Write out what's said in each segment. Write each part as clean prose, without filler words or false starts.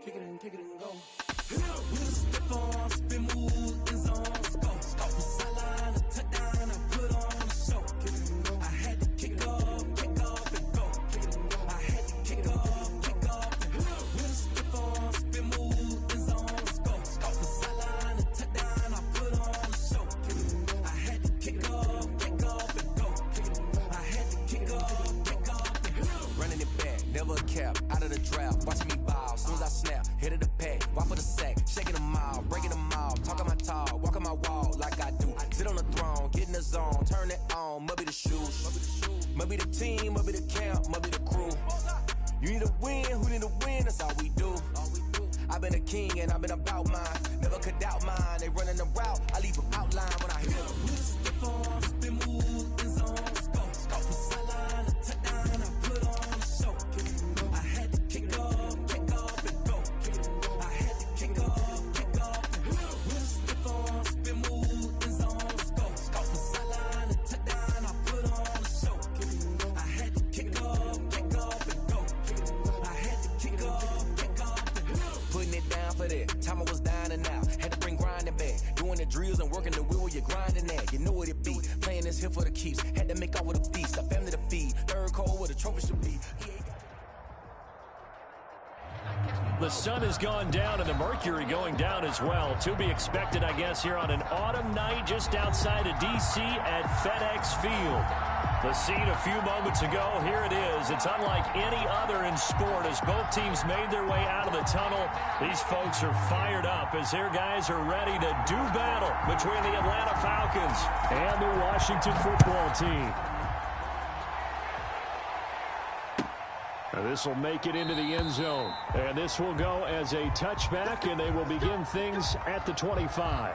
kick it and go. With a stiff arm, spin move, in zone, go. From sideline to touchdown, I put on a show. I had to kick off and go. I had to kick off and go. With a stiff arm, spin move, in zone, go. From sideline to touchdown, I put on a show. I had to kick off and go. I had to kick off and go. Running it back, never a cap, out of the draft, watching me ball. Soon as I snap, hit of the pack, walk for the sack, shaking them all, breaking them all, talking my talk, walking my wall like I do. Sit on the throne, get in the zone, turn it on, must be the shoes, must be the team, must be the camp, must be the crew. You need a win, who need a win, that's all we do. I've been a king and I've been about mine, never could doubt mine. They running the route, I leave them outline when I hit them. Stiff arm, spin move, in zone, go. From sideline to touchdown, I put on a show. I had to kick off and go. I had to kick off and go. With a stiff arm, spin move, in zone, go. From sideline to touchdown, I put on a show. I had to kick off and go. I had to kick off and go. Putting it down for that, time I was dying and out. Had to bring grinding back, doing the drills and working the wheel where you're grinding at. You know what it be, playing this here for the keeps. Had to make out with a feast, a family to feed. Third cold where the trophy should be. The sun has gone down and the mercury going down as well. To be expected, I guess, here on an autumn night just outside of D.C. at FedEx Field. The scene a few moments ago, here it is. It's unlike any other in sport as both teams made their way out of the tunnel. These folks are fired up as their guys are ready to do battle between the Atlanta Falcons and the Washington football team. This will make it into the end zone. And this will go as a touchback, and they will begin things at the 25.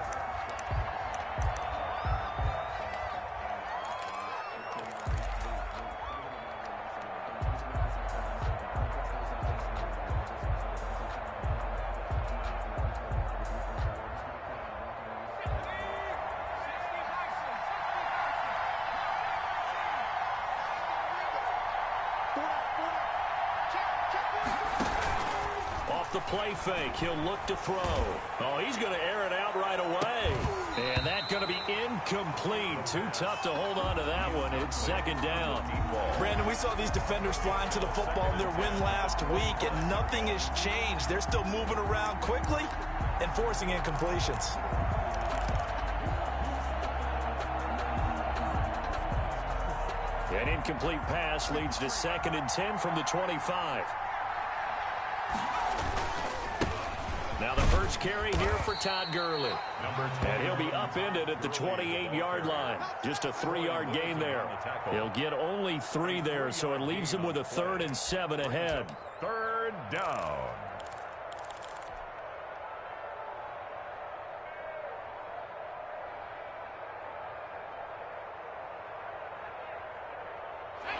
The play fake, he'll look to throw. Oh, he's going to air it out right away. And that's going to be incomplete. Too tough to hold on to that one. It's second down. Brandon, we saw these defenders flying to the football in their win last week, and nothing has changed. They're still moving around quickly and forcing incompletions. An incomplete pass leads to 2nd and 10 from the 25. Now the first carry here for Todd Gurley. And he'll be upended at the 28-yard line. Just a 3-yard gain there. He'll get only 3 there, so it leaves him with a 3rd and 7 ahead. Third down.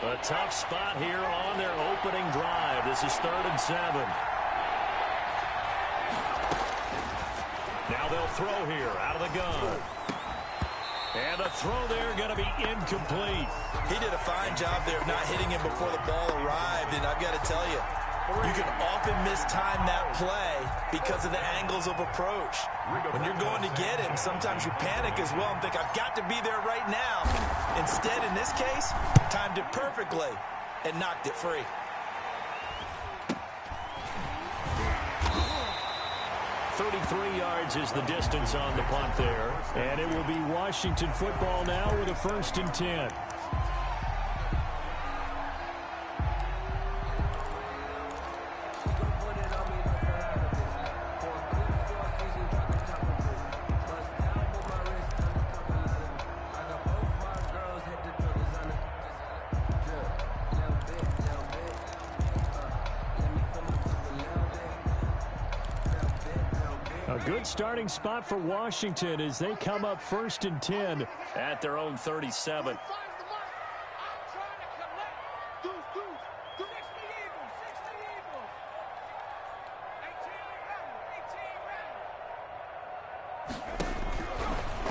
A tough spot here on their opening drive. This is 3rd and 7. Now they'll throw here out of the gun. And the throw there going to be incomplete. He did a fine job there of not hitting him before the ball arrived, and I've got to tell you, you can often mistime that play because of the angles of approach. When you're going to get him, sometimes you panic as well and think, I've got to be there right now. Instead, in this case, timed it perfectly and knocked it free. 33 yards is the distance on the punt there. And it will be Washington football now with a 1st and 10. A good starting spot for Washington as they come up 1st and 10 at their own 37.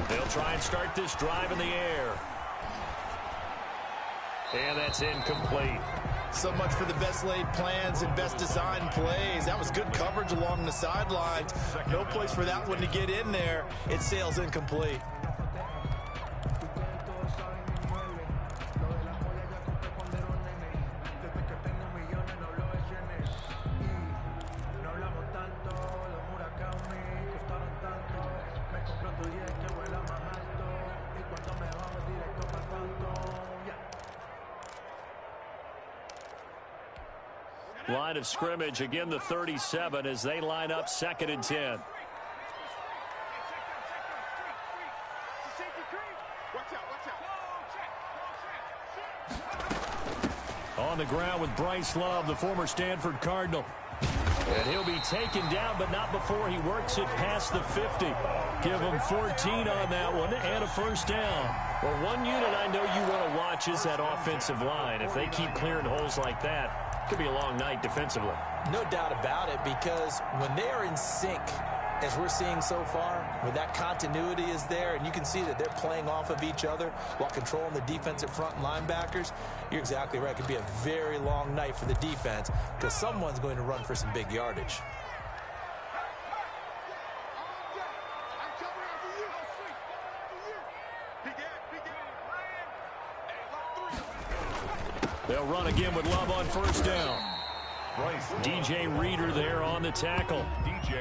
They'll try and start this drive in the air. And that's incomplete. So much for the best laid plans and best designed plays. That was good coverage along the sidelines. No place for that one to get in there. It sails incomplete. Line of scrimmage, again the 37 as they line up 2nd and 10. On the ground with Bryce Love, the former Stanford Cardinal. And he'll be taken down, but not before he works it past the 50. Give him 14 on that one and a first down. Well, one unit I know you want to watch is that offensive line. If they keep clearing holes like that, it could be a long night defensively. No doubt about it, because when they are in sync, as we're seeing so far, when that continuity is there, and you can see that they're playing off of each other while controlling the defensive front linebackers, you're exactly right. It could be a very long night for the defense because someone's going to run for some big yardage. They'll run again with Love on first down. DJ Reader there on the tackle.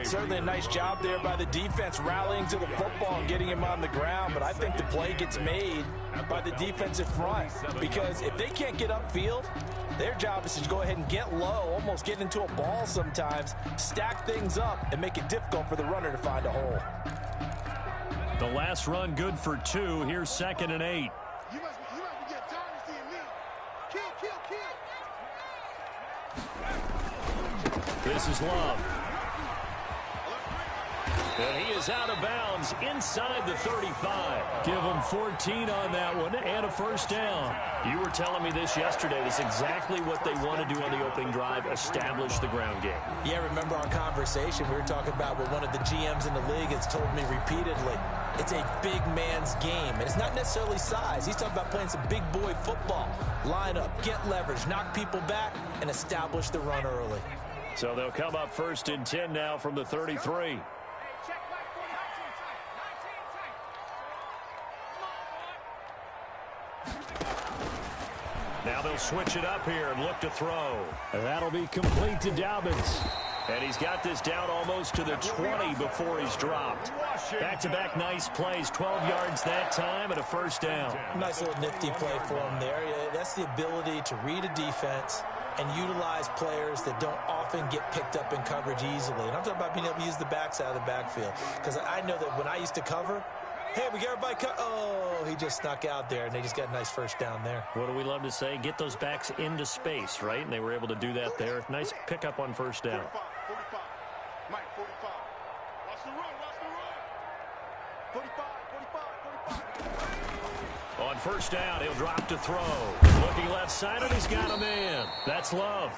Certainly a nice job there by the defense rallying to the football and getting him on the ground, but I think the play gets made by the defensive front because if they can't get upfield, their job is to go ahead and get low, almost get into a ball sometimes, stack things up, and make it difficult for the runner to find a hole. The last run good for 2. Here's 2nd and 8. This is Love. And he is out of bounds inside the 35. Give him 14 on that one and a first down. You were telling me this yesterday. This is exactly what they want to do on the opening drive, establish the ground game. Yeah, remember our conversation. We were talking about what one of the GMs in the league has told me repeatedly. It's a big man's game, and it's not necessarily size. He's talking about playing some big boy football. Line up, get leverage, knock people back, and establish the run early. So they'll come up 1st and 10 now from the 33. Now they'll switch it up here and look to throw. And that'll be complete to Dobbins. And he's got this down almost to the 20 before he's dropped. Back-to-back nice plays, 12 yards that time and a first down. Nice little nifty play for him there. That's the ability to read a defense and utilize players that don't often get picked up in coverage easily. And I'm talking about being able to use the backside of the backfield. Because I know that when I used to cover, hey, we got everybody oh, he just snuck out there, and they just got a nice first down there. What do we love to say? Get those backs into space, right? And they were able to do that there. Nice pickup on first down. 45. Mike, 45. Watch the run, 45. On first down, he'll drop to throw. Looking left side, and he's got a man. That's Love.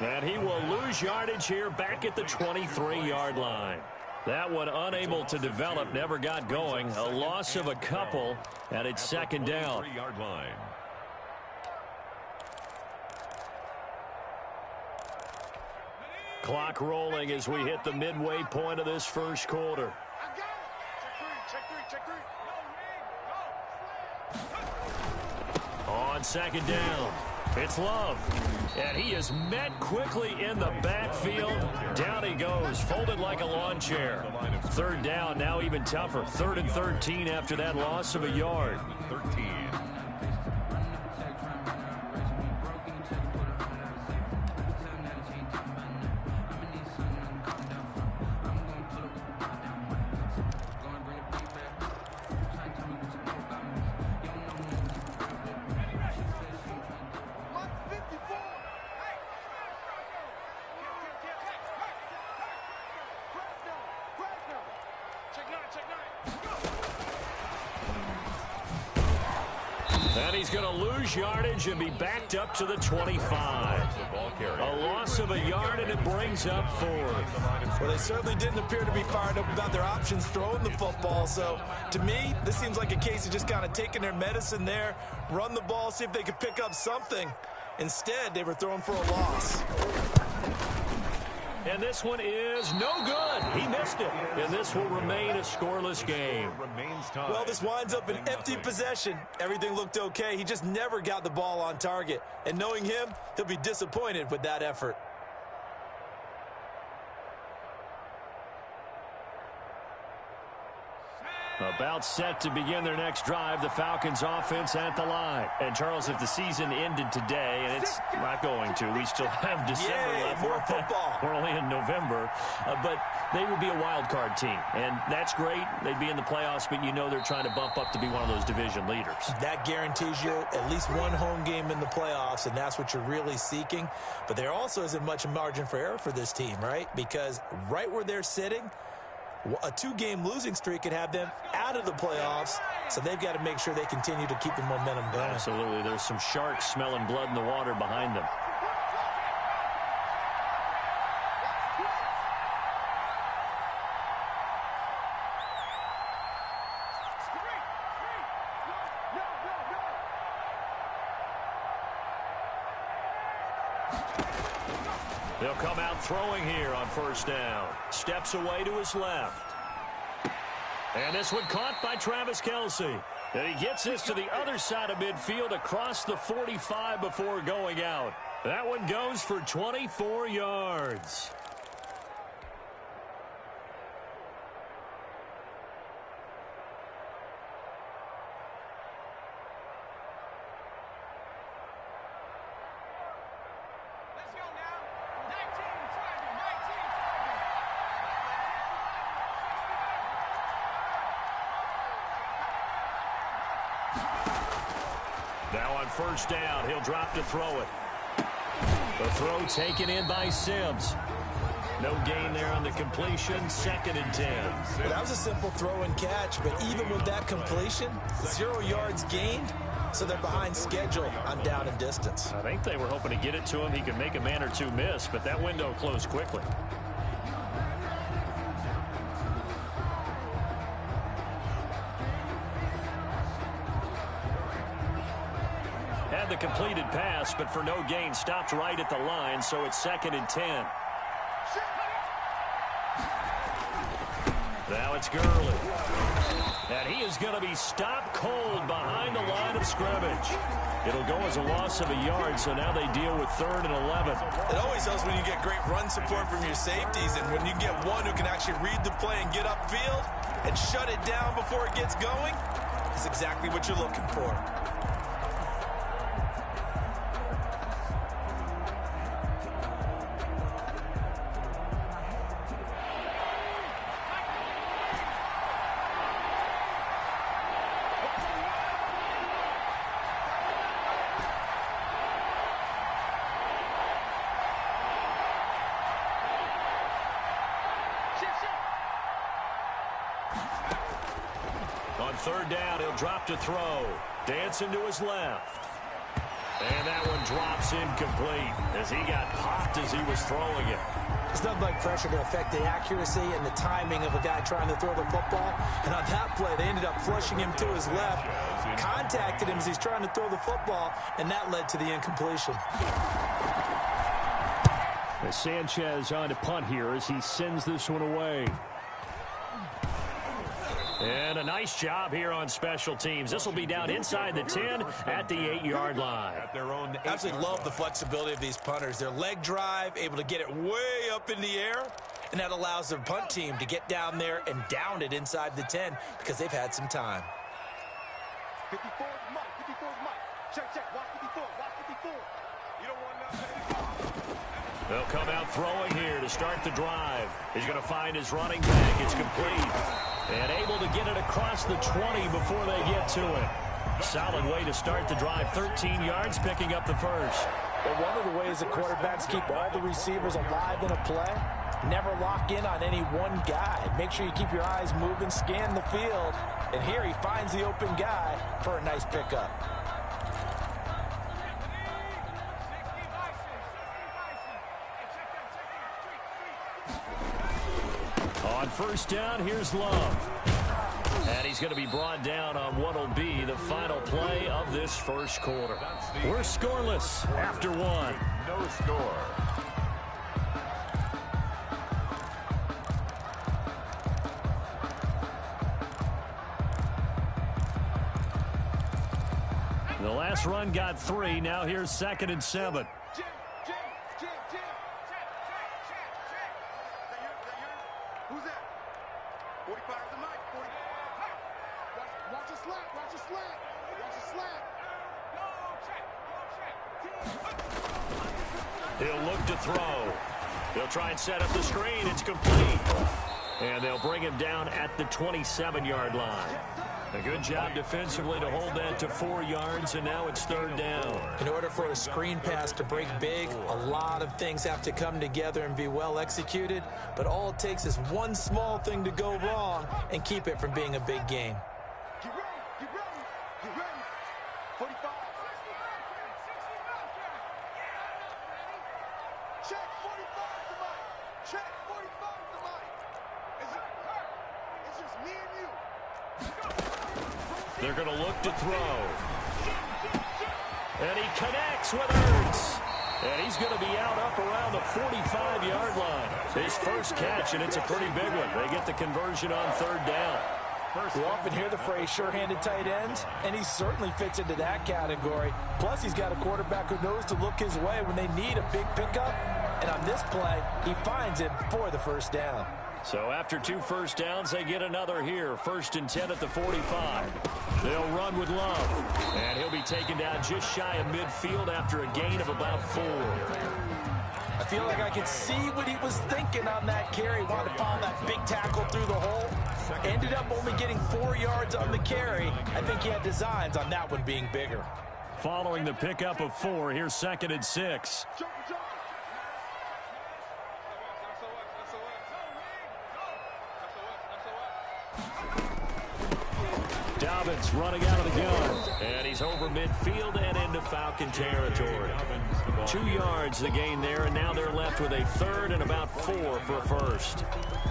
And he will lose yardage here back at the 23-yard line. That one unable to develop, never got going. A loss of a couple, and it's 2nd down. Clock rolling as we hit the midway point of this first quarter. On 2nd down, it's Love. And he is met quickly in the backfield. Down he goes, folded like a lawn chair. 3rd down, now even tougher. 3rd and 13 after that loss of a yard. 13. And he's going to lose yardage and be backed up to the 25. A loss of a yard, and it brings up 4th. Well, they certainly didn't appear to be fired up about their options throwing the football. So, to me, this seems like a case of just kind of taking their medicine there, run the ball, see if they could pick up something. Instead, they were throwing for a loss. And this one is no good. He missed it. And this will remain a scoreless game. Well, this winds up an empty possession. Everything looked okay. He just never got the ball on target. And knowing him, he'll be disappointed with that effort. About set to begin their next drive, the Falcons offense at the line. And, Charles, if the season ended today, and it's not going to, we still have December left. More football. We're only in November. But they would be a wild card team. And that's great. They'd be in the playoffs, but you know they're trying to bump up to be one of those division leaders. That guarantees you at least one home game in the playoffs, and that's what you're really seeking. But there also isn't much margin for error for this team, right? Because right where they're sitting, a 2-game losing streak could have them out of the playoffs, so they've got to make sure they continue to keep the momentum going. Absolutely. There's some sharks smelling blood in the water behind them. They'll come out throwing here on first down. Steps away to his left. And this one caught by Travis Kelce. And he gets this to the other side of midfield across the 45 before going out. That one goes for 24 yards. Now on first down, he'll drop to throw it. The throw taken in by Sims. No gain there on the completion. 2nd and 10. Well, that was a simple throw and catch, but even with that completion, 0 yards gained, so they're behind schedule on down and distance. I think they were hoping to get it to him. He could make a man or two miss, but that window closed quickly. Had the completed pass, but for no gain, stopped right at the line, so it's 2nd and 10. Now it's Gurley. And he is going to be stopped cold behind the line of scrimmage. It'll go as a loss of a yard, so now they deal with 3rd and 11. It always helps when you get great run support from your safeties, and when you get one who can actually read the play and get upfield and shut it down before it gets going, that's exactly what you're looking for. On 3rd down, he'll drop to throw. Dancing to his left. And that one drops incomplete as he got popped as he was throwing it. It's nothing like pressure to affect the accuracy and the timing of a guy trying to throw the football. And on that play, they ended up flushing him to his left, contacted him as he's trying to throw the football, and that led to the incompletion. Sanchez on to punt here as he sends this one away. And a nice job here on special teams. This will be down inside the 10 at the 8-yard line. I absolutely love the flexibility of these punters. Their leg drive, able to get it way up in the air, and that allows their punt team to get down there and down it inside the 10 because they've had some time. 54 is Mike. 54 is Mike. Check. Watch 54. Watch 54. You don't want nothing. They'll come out throwing here to start the drive. He's going to find his running back. It's complete. And able to get it across the 20 before they get to it. Solid way to start the drive. 13 yards, picking up the first. Well, one of the ways the quarterbacks keep all the receivers alive in a play, never lock in on any one guy. Make sure you keep your eyes moving, scan the field. And here he finds the open guy for a nice pickup. On first down, here's Love. And he's going to be brought down on what will be the final play of this first quarter. We're scoreless after one. No score. The last run got 3. Now here's 2nd and 7. Who's that? 45 the mic. 40. Watch your slap. Watch your slap. Watch your slap. He'll look to throw. They'll try and set up the screen. It's complete. And they'll bring him down at the 27-yard line. A good job defensively to hold that to 4 yards, and now it's 3rd down. In order for a screen pass to break big, a lot of things have to come together and be well executed, but all it takes is one small thing to go wrong and keep it from being a big game. Get ready. 45. Check 45 the mic. Check 45 the mic. It's just me and you. They're going to look to throw. And he connects with Ertz. And he's going to be out up around the 45-yard line. His first catch, and it's a pretty big one. They get the conversion on 3rd down. We often hear the phrase sure-handed tight ends, and he certainly fits into that category. Plus, he's got a quarterback who knows to look his way when they need a big pickup. And on this play, he finds it for the 1st down. So after 2 first downs, they get another here. 1st and 10 at the 45. They'll run with Love. And he'll be taken down just shy of midfield after a gain of about 4. I feel like I could see what he was thinking on that carry. Wanted to follow that big tackle through the hole. Ended up only getting 4 yards on the carry. I think he had designs on that one being bigger. Following the pickup of 4, here's 2nd and 6. Dobbins running out of the gun. And he's over midfield and into Falcon territory. 2 yards the gain there, and now they're left with a 3rd and about 4 for a first.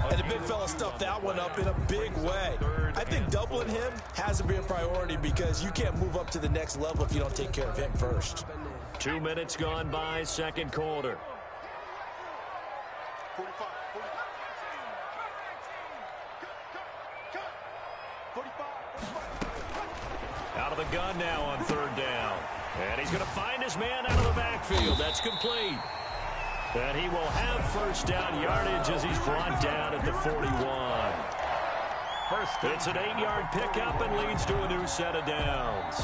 And the big fella stuffed that one up in a big way. I think doubling him has to be a priority because you can't move up to the next level if you don't take care of him first. 2 minutes gone by, 2nd quarter. 45. Out of the gun now on 3rd down. And he's going to find his man out of the backfield. That's complete. And he will have 1st down yardage as he's brought down at the 41. It's an 8-yard pickup and leads to a new set of downs.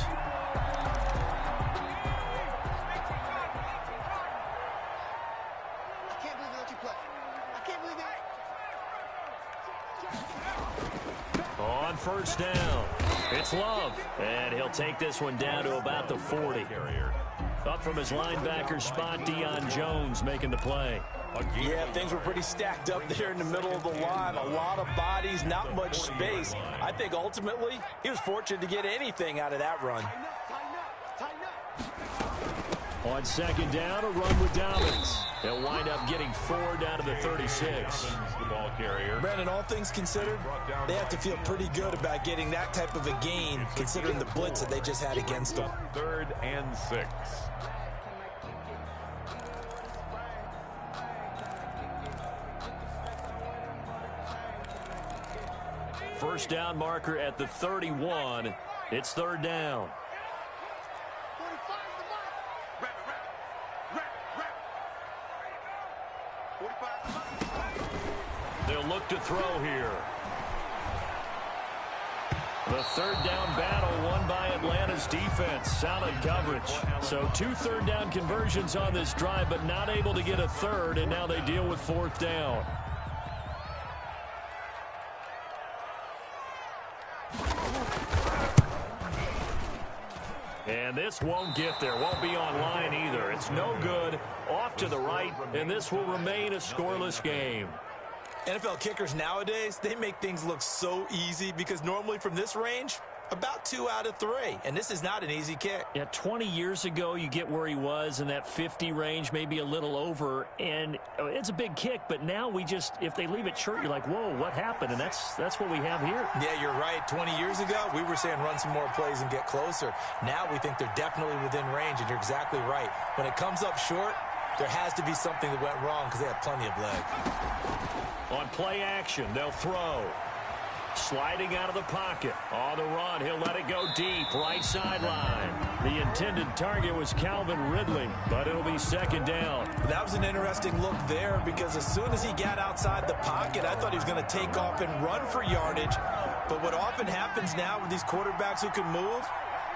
I can't believe they let you play. I can't believe it. On 1st down, it's Love. And he'll take this one down to about the 40. Up from his linebacker spot, Deion Jones making the play. Yeah, things were pretty stacked up there in the middle of the line. A lot of bodies, not much space. I think ultimately he was fortunate to get anything out of that run. Tighten up. On 2nd down, a run with Dobbins. They'll wind up getting 4 down to the 36. The ball carrier. Brandon, all things considered, they have to feel pretty good about getting that type of a gain, considering the blitz that they just had against them. 3rd and 6. First down marker at the 31. It's 3rd down. 45 the mic. Wrap it. 45 the mic. They'll look to throw here. The 3rd down battle won by Atlanta's defense. Solid coverage. So 2 3rd down conversions on this drive, but not able to get a 3rd, and now they deal with 4th down. And this won't get there. Won't be online either. It's no good. Off to the right, and this will remain a scoreless game. NFL kickers nowadays, they make things look so easy because normally from this range, About 2 out of 3, and this is not an easy kick. Yeah, 20 years ago, you get where he was in that 50 range, maybe a little over, and it's a big kick, but now we just, if they leave it short, you're like, whoa, what happened? And that's what we have here. Yeah, you're right. 20 years ago, we were saying run some more plays and get closer. Now we think they're definitely within range, and you're exactly right. When it comes up short, there has to be something that went wrong because they have plenty of leg. On play action, they'll throw. Sliding out of the pocket. On the run, he'll let it go deep. Right sideline. The intended target was Calvin Ridley, but it'll be second down. That was an interesting look there because as soon as he got outside the pocket, I thought he was going to take off and run for yardage. But what often happens now with these quarterbacks who can move,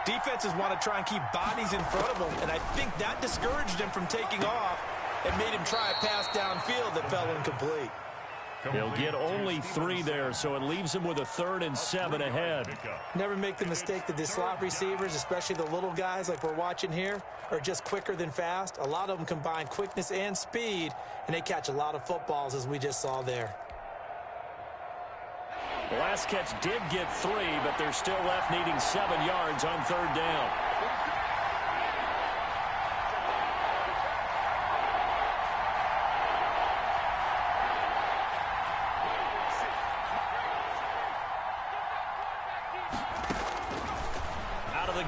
defenses want to try and keep bodies in front of them, and I think that discouraged him from taking off and made him try a pass downfield that fell incomplete. They'll get only 3 there, so it leaves him with a 3rd and 7 ahead. Never make the mistake that the slot receivers, especially the little guys like we're watching here, are just quicker than fast. A lot of them combine quickness and speed, and they catch a lot of footballs, as we just saw there. The last catch did get 3, but they're still left needing 7 yards on 3rd down.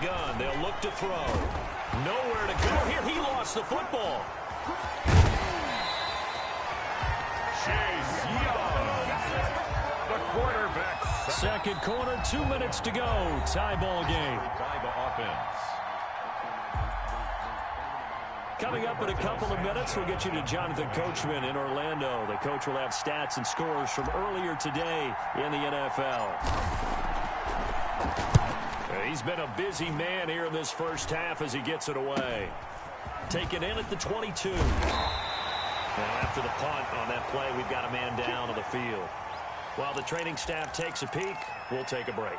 Gun. They'll look to throw. Nowhere to go here. He lost the football. Chase Young, the quarterback. Second quarter, 2 minutes to go. Tie ball game. By the offense. Coming up in a couple of minutes, we'll get you to Jonathan Coachman in Orlando. The coach will have stats and scores from earlier today in the NFL. He's been a busy man here in this first half as he gets it away. Taken in at the 22. Now after the punt on that play, we've got a man down on the field. While the training staff takes a peek, we'll take a break.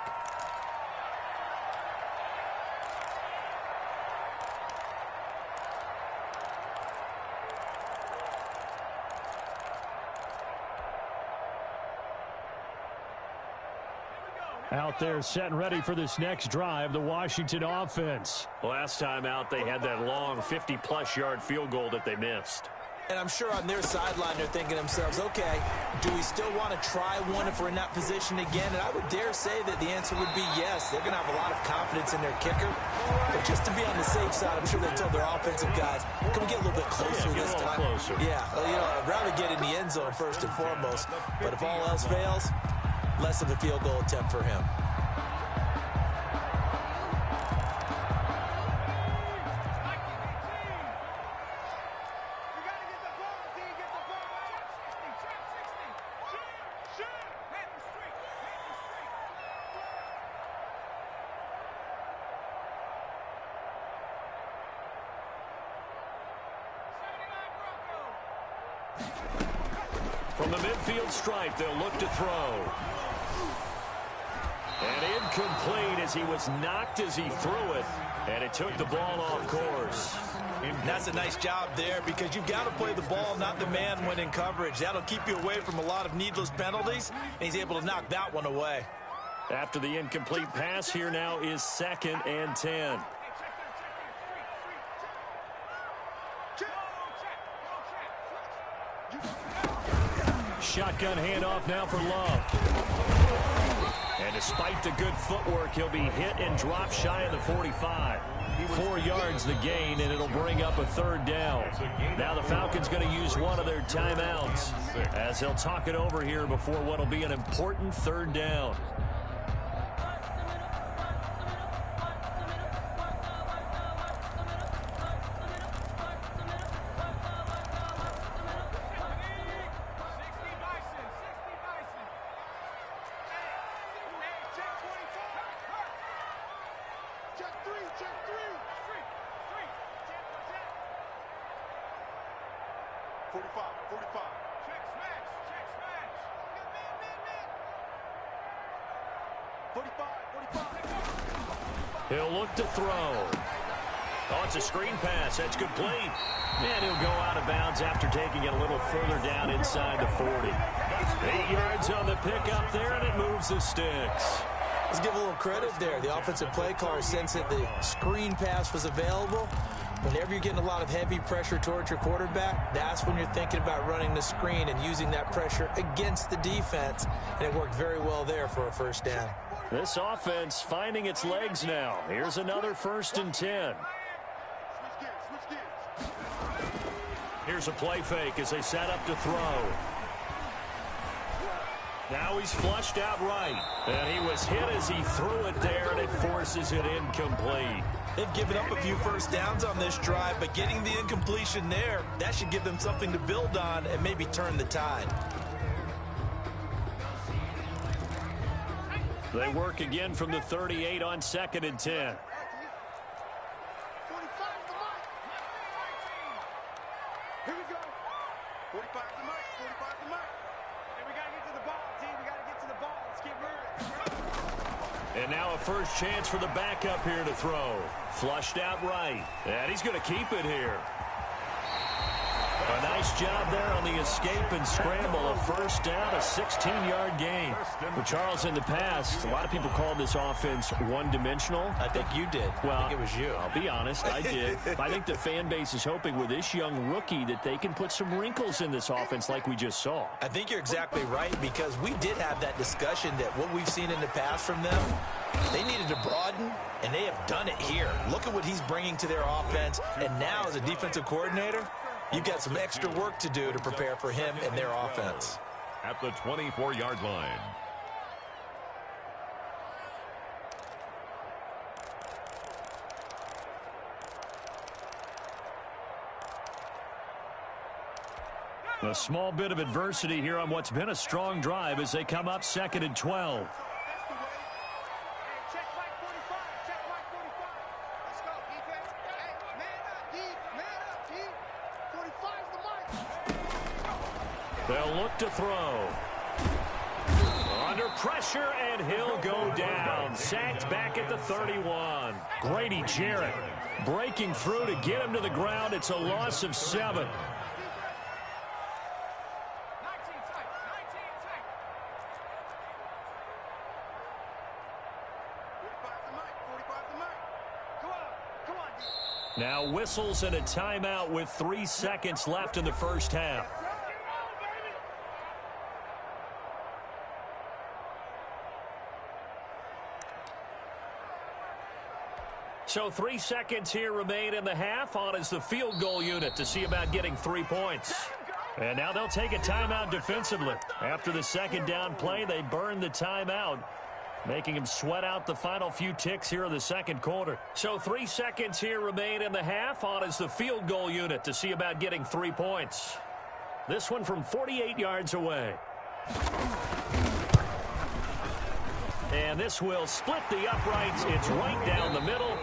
Out there set and ready for this next drive, the Washington offense. Last time out, they had that long 50-plus yard field goal that they missed. And I'm sure on their sideline they're thinking to themselves, okay, do we still want to try one if we're in that position again? And I would dare say that the answer would be yes. They're going to have a lot of confidence in their kicker. But just to be on the safe side, I'm sure they told their offensive guys, can we get a little bit closer this time? Closer. Yeah, well, I'd rather get in the end zone first and foremost. But if all else fails, less of a field goal attempt for him. From the midfield stripe, they'll look to throw. And incomplete as he was knocked as he threw it. And it took the ball off course. That's a nice job there because you've got to play the ball, not the man when in coverage. That'll keep you away from a lot of needless penalties, and he's able to knock that one away. After the incomplete pass, here now is 2nd and 10. Shotgun handoff now for Love. And despite the good footwork, he'll be hit and drop shy of the 45. 4 yards the gain, and it'll bring up a 3rd down. Now the Falcons going to use one of their timeouts as they'll talk it over here before what will be an important 3rd down. He'll look to throw. Oh, it's a screen pass. That's complete. And he'll go out of bounds after taking it a little further down inside the 40. 8 yards on the pickup there, and it moves the sticks. Let's give a little credit there. The offensive play caller sensed that the screen pass was available. Whenever you're getting a lot of heavy pressure towards your quarterback, that's when you're thinking about running the screen and using that pressure against the defense. And it worked very well there for a first down. This offense finding its legs now. Here's another 1st and 10. Here's a play fake as they set up to throw. Now he's flushed out right. And he was hit as he threw it there, and it forces it incomplete. They've given up a few first downs on this drive, but getting the incompletion there, that should give them something to build on and maybe turn the tide. They work again from the 38 on 2nd and 10. Here we go. 45 to Mike. 45 to Mike. And we got to get to the ball, team. We got to get to the ball. Let's keep moving. And now a first chance for the backup here to throw. Flushed out right. And he's going to keep it here. A nice job there on the escape and scramble. A first down, a 16-yard gain. But Charles, in the past, a lot of people called this offense one-dimensional. I think you did. Well, I think it was you. I'll be honest, I did. I think the fan base is hoping with this young rookie that they can put some wrinkles in this offense like we just saw. I think you're exactly right, because we did have that discussion that what we've seen in the past from them, they needed to broaden, and they have done it here. Look at what he's bringing to their offense, and now as a defensive coordinator, you've got some extra work to do to prepare for him and their offense. At the 24-yard line. A small bit of adversity here on what's been a strong drive as they come up 2nd and 12. They'll look to throw. Under pressure, and he'll go down. Sacked back at the 31. Grady Jarrett breaking through to get him to the ground. It's a loss of 7. Now whistles and a timeout with 3 seconds left in the first half. So 3 seconds here remain in the half. On is the field goal unit to see about getting 3 points. And now they'll take a timeout defensively. After the second down play, they burn the timeout, making him sweat out the final few ticks here in the second quarter. So 3 seconds here remain in the half. On is the field goal unit to see about getting 3 points. This one from 48 yards away. And this will split the uprights. It's right down the middle.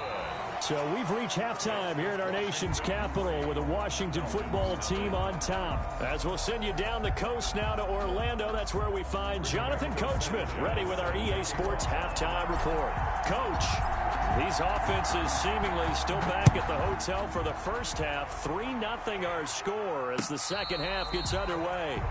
So we've reached halftime here in our nation's capital with the Washington football team on top. As we'll send you down the coast now to Orlando, that's where we find Jonathan Coachman ready with our EA Sports halftime report. Coach, these offenses seemingly still back at the hotel for the first half. 3-0 our score as the second half gets underway.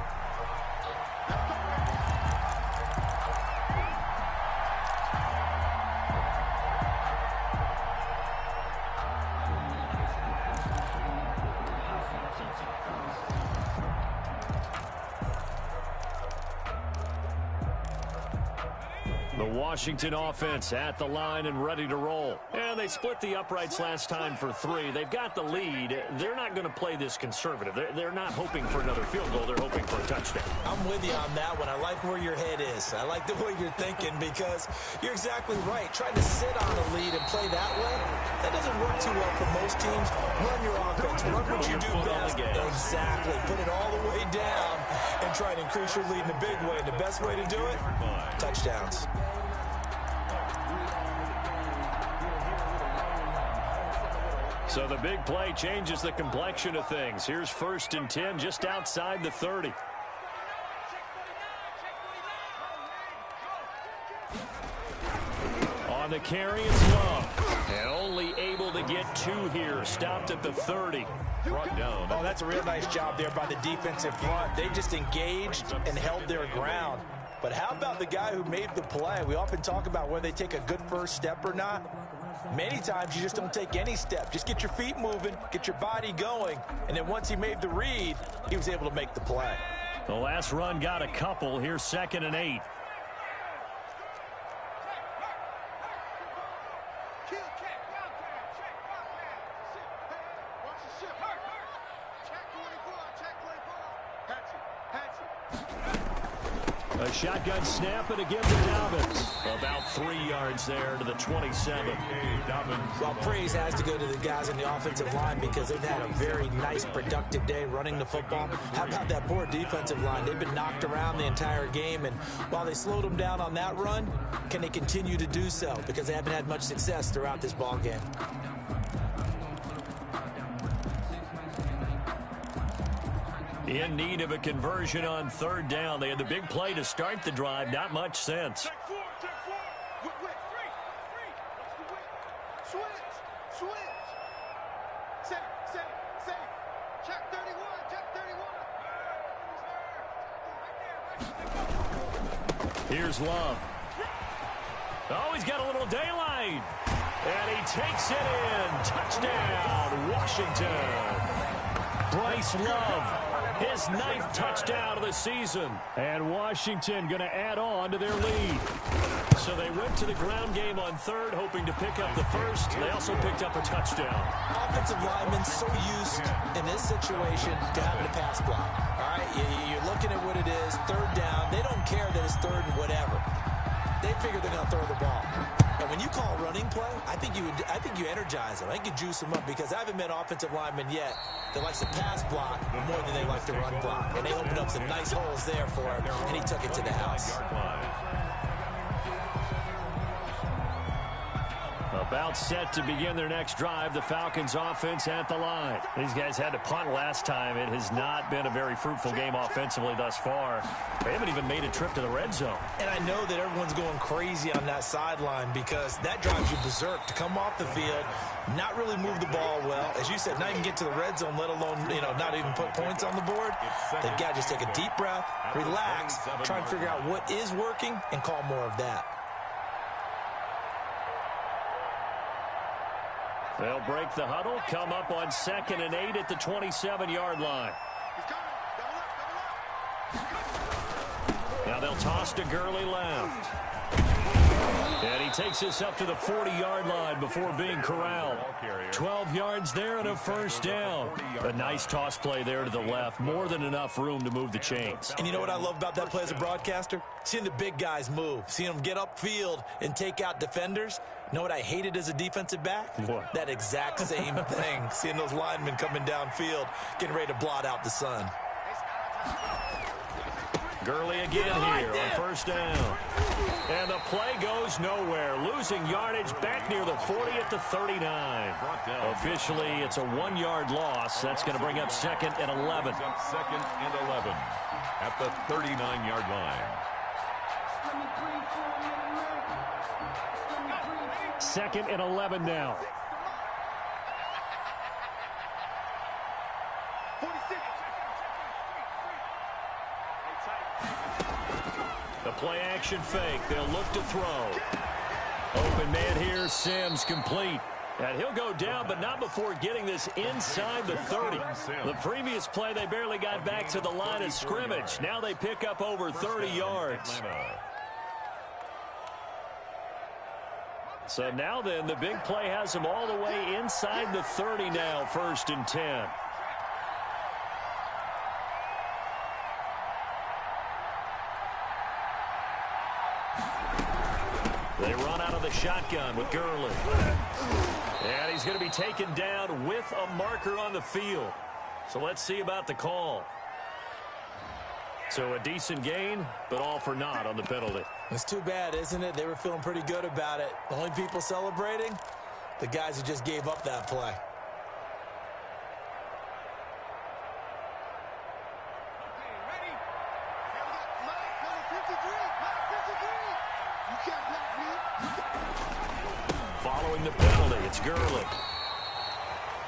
Washington offense at the line and ready to roll. And they split the uprights last time for 3. They've got the lead. They're not going to play this conservative. They're not hoping for another field goal. They're hoping for a touchdown. I'm with you on that one. I like where your head is. I like the way you're thinking, because you're exactly right. Trying to sit on a lead and play that way, that doesn't work too well for most teams. Run your offense. Run what you do best. Exactly. Put it all the way down and try to increase your lead in a big way. And the best way to do it, touchdowns. So the big play changes the complexion of things. Here's 1st and 10 just outside the 30. On the carry, it's Love. And only able to get 2 here. Stopped at the 30. Brought down. Oh, that's a real nice job there by the defensive front. They just engaged and held their ground. But how about the guy who made the play? We often talk about whether they take a good first step or not. Many times you just don't take any step. Just get your feet moving, get your body going, and then once he made the read, he was able to make the play. The last run got a couple. Here's 2nd and 8. A shotgun snap and again to Dobbins. About 3 yards there to the 27. Well, praise has to go to the guys on the offensive line because they've had a very nice, productive day running the football. How about that poor defensive line? They've been knocked around the entire game, and while they slowed them down on that run, can they continue to do so? Because they haven't had much success throughout this ball game. In need of a conversion on 3rd down. They had the big play to start the drive. Not much sense. Here's Love. Oh, he's got a little daylight. And he takes it in. Touchdown, Washington. Bryce Love. His 9th touchdown of the season. And Washington going to add on to their lead. So they went to the ground game on 3rd, hoping to pick up the first. They also picked up a touchdown. Offensive linemen so used in this situation to having a pass block. All right, you're looking at what it is, 3rd down. They don't care that it's 3rd and whatever. They figure they're going to throw the ball. And when you call a running play, I think you energize them. I think you juice them up because I haven't met offensive linemen yet that likes to pass block more than they like to run block. And they opened up some nice holes there for him, and he took it to the house. About set to begin their next drive. The Falcons offense at the line. These guys had to punt last time. It has not been a very fruitful game offensively thus far. They haven't even made a trip to the red zone. And I know that everyone's going crazy on that sideline because that drives you berserk to come off the field, not really move the ball well. As you said, not even get to the red zone, let alone, not even put points on the board. They've got to just take a deep breath, relax, try and figure out what is working, and call more of that. They'll break the huddle, come up on 2nd and 8 at the 27-yard line. Now they'll toss to Gurley left. And he takes this up to the 40-yard line before being corralled. 12 yards there and a first down. A nice toss play there to the left. More than enough room to move the chains. And you know what I love about that play as a broadcaster? Seeing the big guys move. Seeing them get upfield and take out defenders. You know what I hated as a defensive back? What? That exact same thing. Seeing those linemen coming downfield, getting ready to blot out the sun. Gurley again here on first down. And the play goes nowhere. Losing yardage back near the 40 at the 39. Officially, it's a 1-yard loss. That's going to bring up 2nd and 11. 2nd and 11 at the 39-yard line. 2nd and 11 now. The play action fake. They'll look to throw. Open man here. Sims complete. And he'll go down, but not before getting this inside the 30. The previous play, they barely got back to the line of scrimmage. Now they pick up over 30 yards. So now then, the big play has them all the way inside the 30 now, 1st and 10. They run out of the shotgun with Gurley. And he's going to be taken down with a marker on the field. So let's see about the call. So a decent gain, but all for naught on the penalty. It's too bad, isn't it? They were feeling pretty good about it. The only people celebrating, the guys who just gave up that play. Following the penalty, it's Gurley.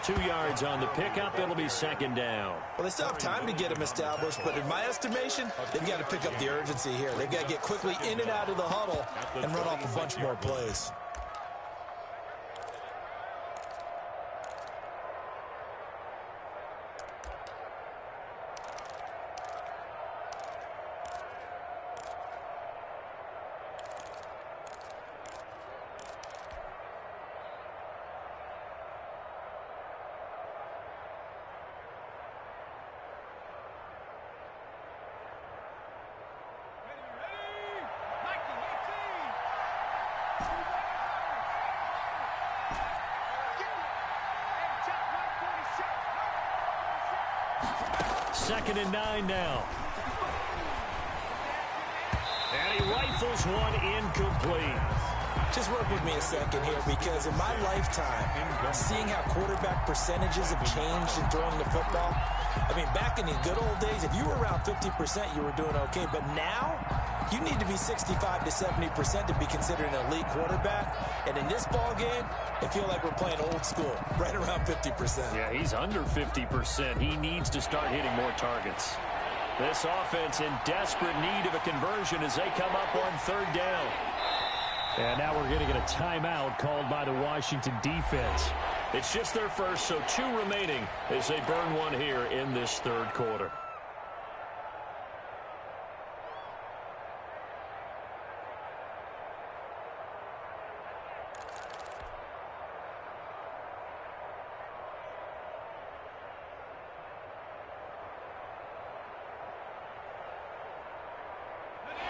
2 yards on the pickup. It'll be second down. Well, they still have time to get him established, but in my estimation, they've got to pick up the urgency here. They've got to get quickly in and out of the huddle and run off a bunch more plays. Second and 9 now. And he rifles one incomplete. Just work with me a second here, because in my lifetime, seeing how quarterback percentages have changed in throwing the football, I mean, back in the good old days, if you were around 50%, you were doing okay. But now, you need to be 65 to 70% to be considered an elite quarterback. And in this ball game, I feel like we're playing old school, right around 50%. Yeah, he's under 50%. He needs to start hitting more targets. This offense in desperate need of a conversion as they come up on third down. And now we're going to get a timeout called by the Washington defense. It's just their first, so 2 remaining as they burn one here in this third quarter.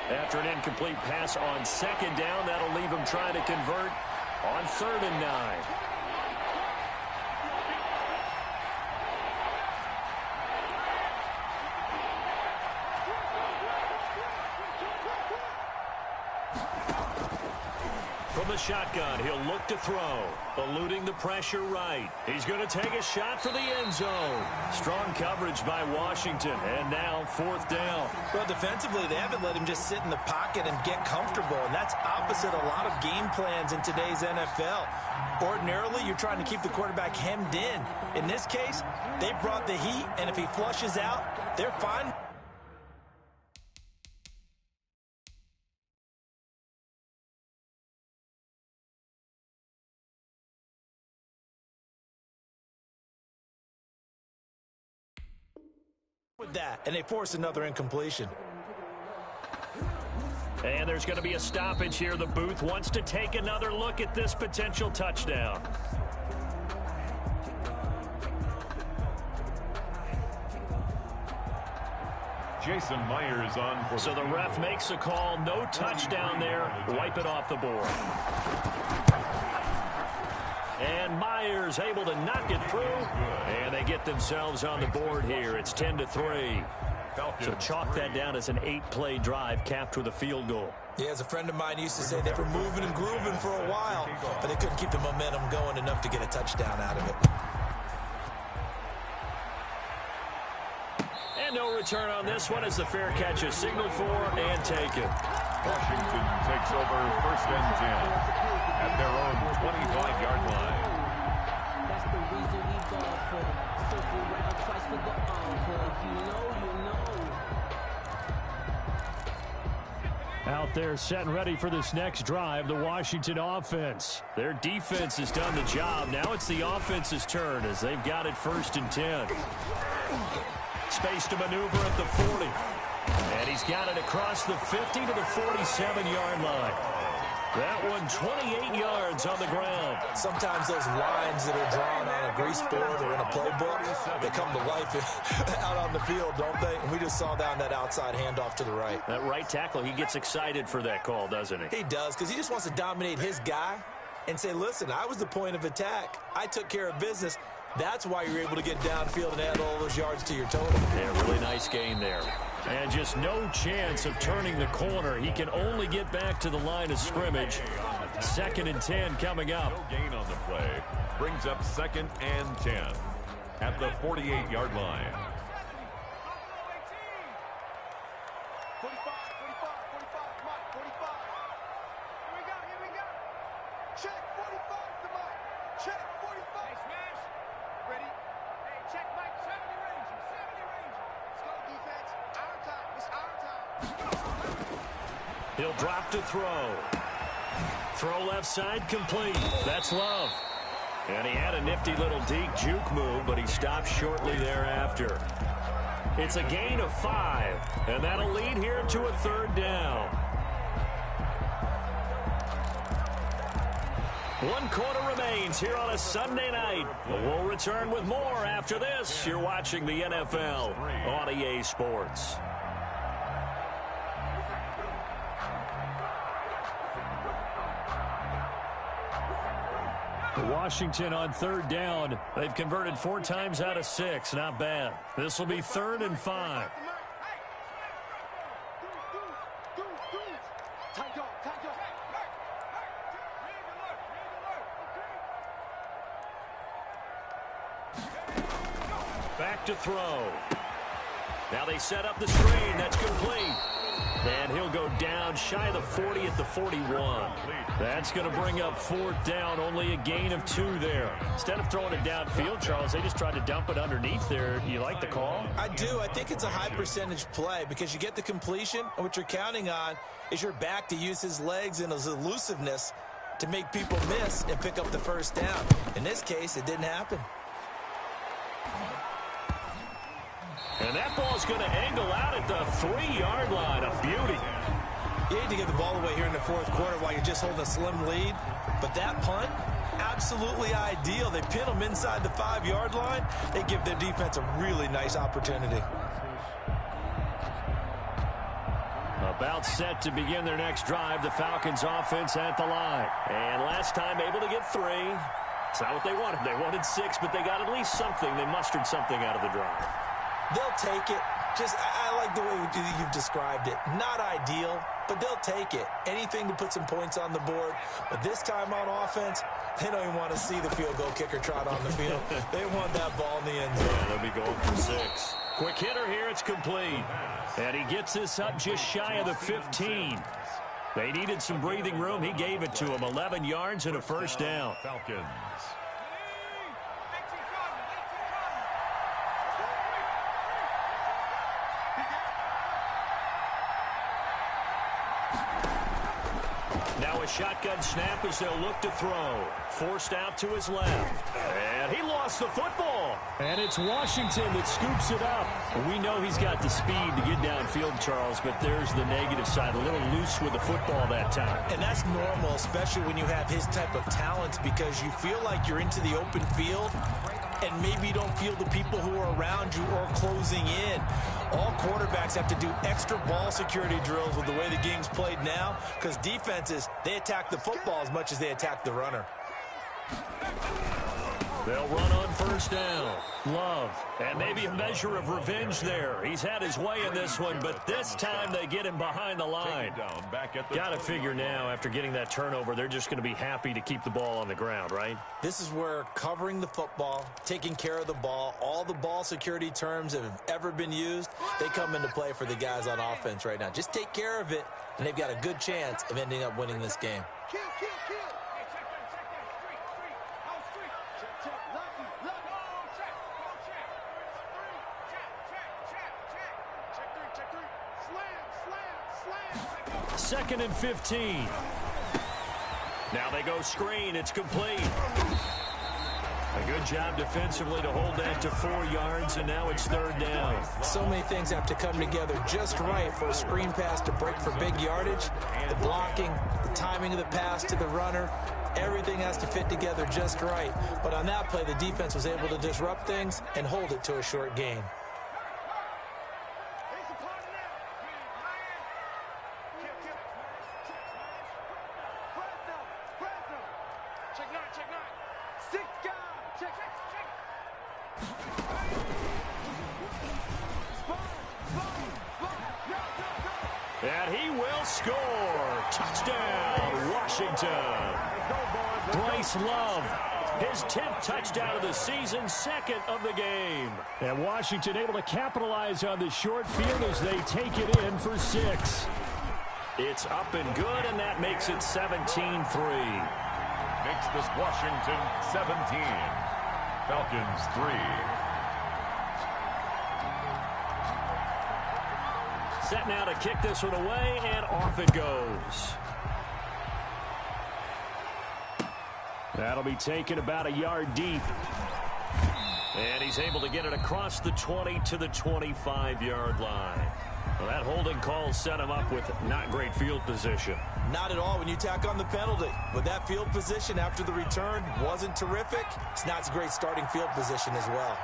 After an incomplete pass on second down, that'll leave him trying to convert on 3rd and 9. From the shotgun, he'll look to throw. Eluding the pressure right. He's going to take a shot for the end zone. Strong coverage by Washington. And now 4th down. Well, defensively, they haven't let him just sit in the pocket and get comfortable. And that's opposite a lot of game plans in today's NFL. Ordinarily, you're trying to keep the quarterback hemmed in. In this case, they brought the heat. And if he flushes out, they're fine. With that, and they force another incompletion. And there's going to be a stoppage here. The booth wants to take another look at this potential touchdown. Jason Myers on for So the ref makes a call. No touchdown there. Wipe it off the board. And Myers able to knock it through. And they get themselves on the board here. It's 10-3. So chalk that down as an 8-play drive capped with a field goal. Yeah, as a friend of mine used to say, they were moving and grooving for a while, but they couldn't keep the momentum going enough to get a touchdown out of it. And no return on this one as the fair catch is signaled for and taken. Washington takes over 1st and 10 at their own 25-yard line. That's the reason we go for circle round twice for the encore. If you know, you know. Out there set and ready for this next drive, the Washington offense. Their defense has done the job. Now it's the offense's turn as they've got it 1st and 10. Space to maneuver at the 40. And he's got it across the 50 to the 47-yard line. That one 28 yards on the ground. Sometimes those lines that are drawn on a grease board or in a playbook, they come to life out on the field, don't they? And we just saw down that outside handoff to the right. That right tackle, he gets excited for that call, doesn't he? He does, because he just wants to dominate his guy and say, listen, I was the point of attack. I took care of business. That's why you're able to get downfield and add all those yards to your total. Yeah, really nice gain there. And just no chance of turning the corner. He can only get back to the line of scrimmage. 2nd and 10 coming up. No gain on the play. Brings up 2nd and 10 at the 48-yard line. 45, 45, 45. Here we go. Check 45 to Mike. Check 45. Hey, smash. Ready? Hey, check Mike. 70 Ranger. 70 Ranger. Let's go, defense. Our time. It's our time. He'll drop to throw. Throw left side complete. That's Love. And he had a nifty little deep juke move, but he stopped shortly thereafter. It's a gain of 5, and that'll lead here to a 3rd down. 1 quarter remains here on a Sunday night. We'll return with more after this. You're watching the NFL on EA Sports. Washington on 3rd down. They've converted 4 times out of 6. Not bad. This will be 3rd and 5. Back to throw. Now they set up the screen. That's complete. And he'll go down shy of the 40 at the 41. That's going to bring up 4th down. Only a gain of 2 there. Instead of throwing it downfield, Charles, they just tried to dump it underneath there. You like the call? I do. I think it's a high percentage play because you get the completion, and what you're counting on is your back to use his legs and his elusiveness to make people miss and pick up the 1st down. In this case, it didn't happen. And that ball's going to angle out at the 3-yard line. A beauty. You hate to give the ball away here in the 4th quarter while you're just holding a slim lead. But that punt, absolutely ideal. They pin them inside the 5-yard line. They give their defense a really nice opportunity. About set to begin their next drive. The Falcons offense at the line. And last time able to get 3. It's not what they wanted. They wanted 6, but they got at least something. They mustered something out of the drive. They'll take it. I like the way you've described it. Not ideal, but they'll take it. Anything to put some points on the board. But this time on offense, they don't even want to see the field goal kicker trot on the field. They want that ball in the end zone. Yeah, they'll be going for 6. Quick hitter here. It's complete. And he gets this up just shy of the 15. They needed some breathing room. He gave it to him. 11 yards and a 1st down. Falcons. Now a shotgun snap as they'll look to throw. Forced out to his left. And he lost the football. And it's Washington that scoops it up. We know he's got the speed to get downfield, Charles, but there's the negative side. A little loose with the football that time. And that's normal, especially when you have his type of talents, because you feel like you're into the open field and maybe you don't feel the people who are around you or closing in. All quarterbacks have to do extra ball security drills with the way the game's played now, because defenses, they attack the football as much as they attack the runner. They'll run on 1st down. Love. And maybe a measure of revenge there. He's had his way in this one, but this time they get him behind the line. Got to figure now, after getting that turnover, they're just going to be happy to keep the ball on the ground, right? This is where covering the football, taking care of the ball, all the ball security terms that have ever been used, they come into play for the guys on offense right now. Just take care of it, and they've got a good chance of ending up winning this game. Kill, kill, kill. Second and 15. Now they go screen. It's complete. A good job defensively to hold that to 4 yards, and now it's 3rd down. So many things have to come together just right for a screen pass to break for big yardage. The blocking, the timing of the pass to the runner, everything has to fit together just right. But on that play, the defense was able to disrupt things and hold it to a short gain. And he will score. Touchdown, Washington. Bryce Love, his 10th touchdown of the season, 2nd of the game. And Washington able to capitalize on the short field as they take it in for 6. It's up and good, and that makes it 17-3. Makes this Washington 17. Falcons 3. Set now to kick this one away, and off it goes. That'll be taken about a yard deep. And he's able to get it across the 20 to the 25-yard line. Well, that holding call set him up with not great field position. Not at all when you tack on the penalty. But that field position after the return wasn't terrific. It's not a great starting field position as well.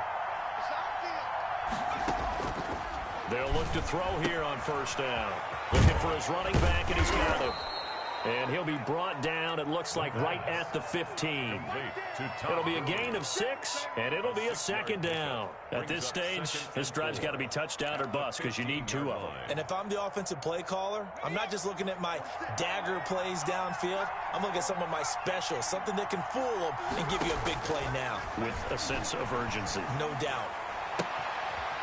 They'll look to throw here on first down. Looking for his running back, and he's got him. And he'll be brought down, it looks like, right at the 15. It'll be a gain of 6, and it'll be a second down. At this stage, this drive's got to be touchdown or bust because you need 2 of them. And if I'm the offensive play caller, I'm not just looking at my dagger plays downfield. I'm looking at some of my specials, something that can fool them and give you a big play now. With a sense of urgency. No doubt.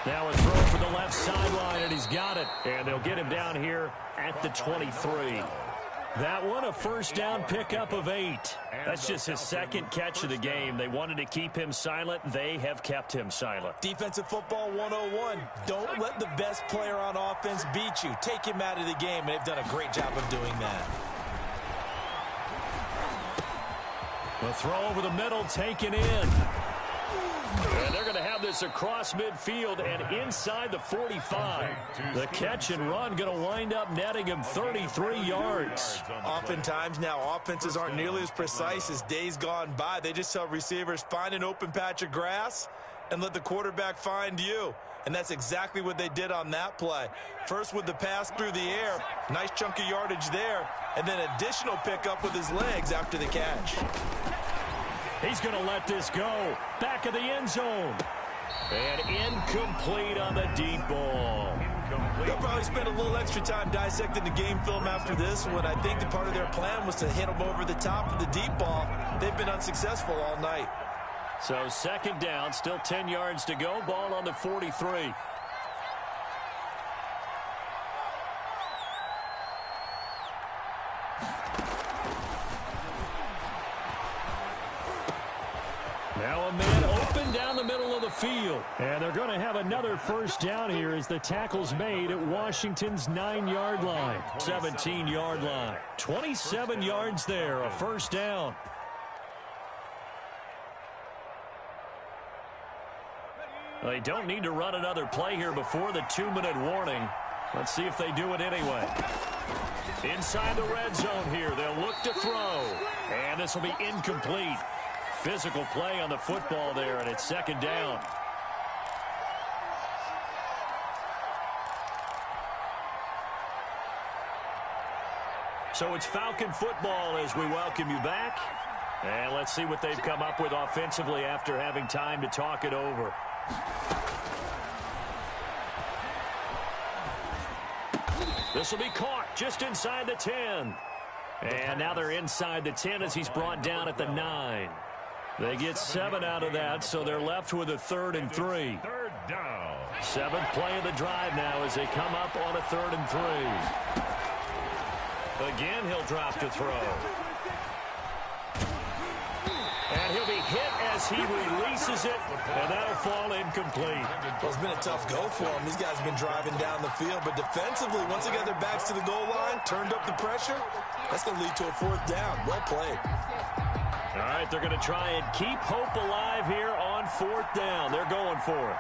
Now a throw for the left sideline, and he's got it. And they'll get him down here at the 23. That one, a first down pickup of 8. That's just his second catch of the game. They wanted to keep him silent. They have kept him silent. Defensive football 101. Don't let the best player on offense beat you. Take him out of the game, and they've done a great job of doing that. The throw over the middle taken in. And they're going to have this across midfield and inside the 45. The catch and run going to wind up netting him 33 yards. Oftentimes now offenses aren't nearly as precise as days gone by. They just tell receivers, find an open patch of grass and let the quarterback find you. And that's exactly what they did on that play. First with the pass through the air, nice chunk of yardage there, and then additional pickup with his legs after the catch. He's going to let this go. Back of the end zone. And incomplete on the deep ball. They'll probably spend a little extra time dissecting the game film after this one. I think that part of their plan was to hit them over the top of the deep ball. They've been unsuccessful all night. So second down, still 10 yards to go. Ball on the 43. Now a man open down the middle of the field. And they're going to have another first down here as the tackle's made at Washington's 9-yard line. 17-yard line. 27 yards there, a first down. They don't need to run another play here before the 2-minute warning. Let's see if they do it anyway. Inside the red zone here, they'll look to throw. And this will be incomplete. Physical play on the football there, and it's second down. So it's Falcon football as we welcome you back. And let's see what they've come up with offensively after having time to talk it over. This will be caught just inside the 10. And now they're inside the 10 as he's brought down at the 9. They get 7 out of that, so they're left with a 3rd and 3. Third down. 7th play of the drive now as they come up on a 3rd and 3. Again, he'll drop to throw. And he'll be hit as he releases it, and that'll fall incomplete. Well, it's been a tough go for them. These guys have been driving down the field, but defensively, once they got their backs to the goal line, turned up the pressure, that's going to lead to a 4th down. Well played. All right, they're going to try and keep hope alive here on 4th down. They're going for it.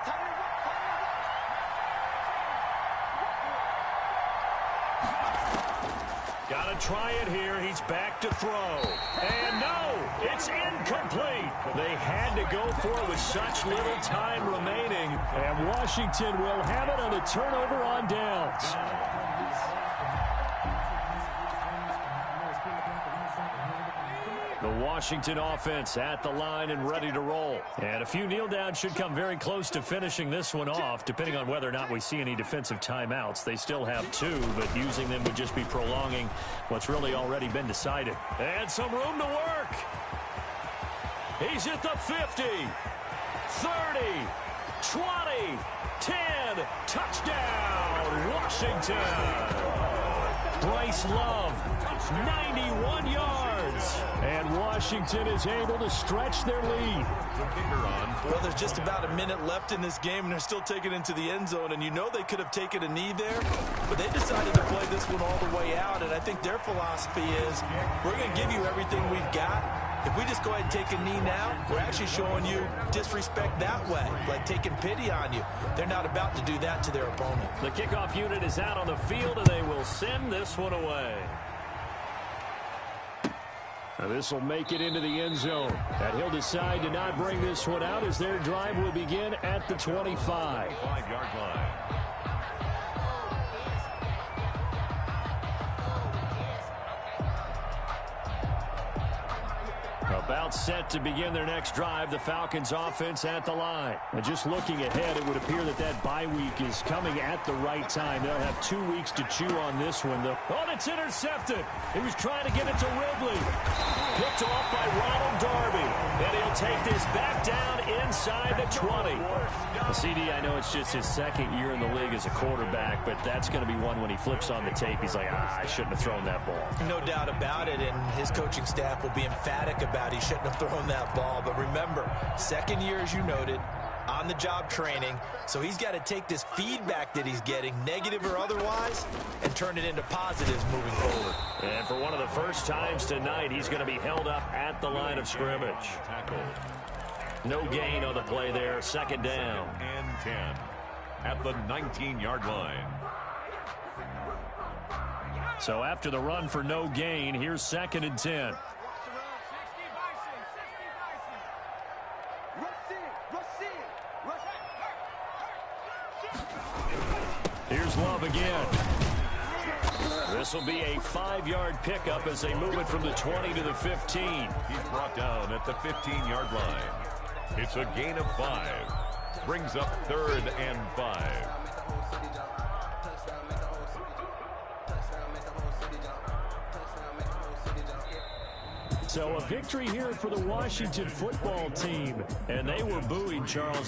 Got to try it here. He's back to throw. And no, it's incomplete. They had to go for it with such little time remaining. And Washington will have it on the turnover on downs. The Washington offense at the line and ready to roll. And a few kneel downs should come very close to finishing this one off, depending on whether or not we see any defensive timeouts. They still have 2, but using them would just be prolonging what's really already been decided. And some room to work. He's at the 50, 30, 20, 10, touchdown, Washington. Bryce Love, 91 yards. And Washington is able to stretch their lead. Well, there's just about a minute left in this game, and they're still taking it into the end zone. And you know they could have taken a knee there, but they decided to play this one all the way out. And I think their philosophy is, we're going to give you everything we've got. If we just go ahead and take a knee now, we're actually showing you disrespect that way, like taking pity on you. They're not about to do that to their opponent. The kickoff unit is out on the field, and they will send this one away. Now this will make it into the end zone. And he'll decide to not bring this one out as their drive will begin at the 25. 5-yard line. About set to begin their next drive, the Falcons offense at the line. And just looking ahead, it would appear that that bye week is coming at the right time. They'll have 2 weeks to chew on this one. Oh, it's intercepted. He was trying to get it to Ridley. Picked off by Ronald Darby. And he'll take this back down inside the 20. Well, CD, I know it's just his second year in the league as a quarterback, but that's going to be one when he flips on the tape. He's like, I shouldn't have thrown that ball. No doubt about it, and his coaching staff will be emphatic about he shouldn't have thrown that ball. But remember, second year, as you noted, on-the-job training, so he's got to take this feedback that he's getting, negative or otherwise, and turn it into positives moving forward. And for one of the first times tonight, he's going to be held up at the line of scrimmage. No gain on the play there, second down. And 10 at the 19-yard line. So after the run for no gain, here's 2nd and 10. Here's Love again. This will be a 5-yard pickup as they move it from the 20 to the 15. He's brought down at the 15-yard line. It's a gain of 5. Brings up 3rd and 5. So a victory here for the Washington football team. And they were booing Charles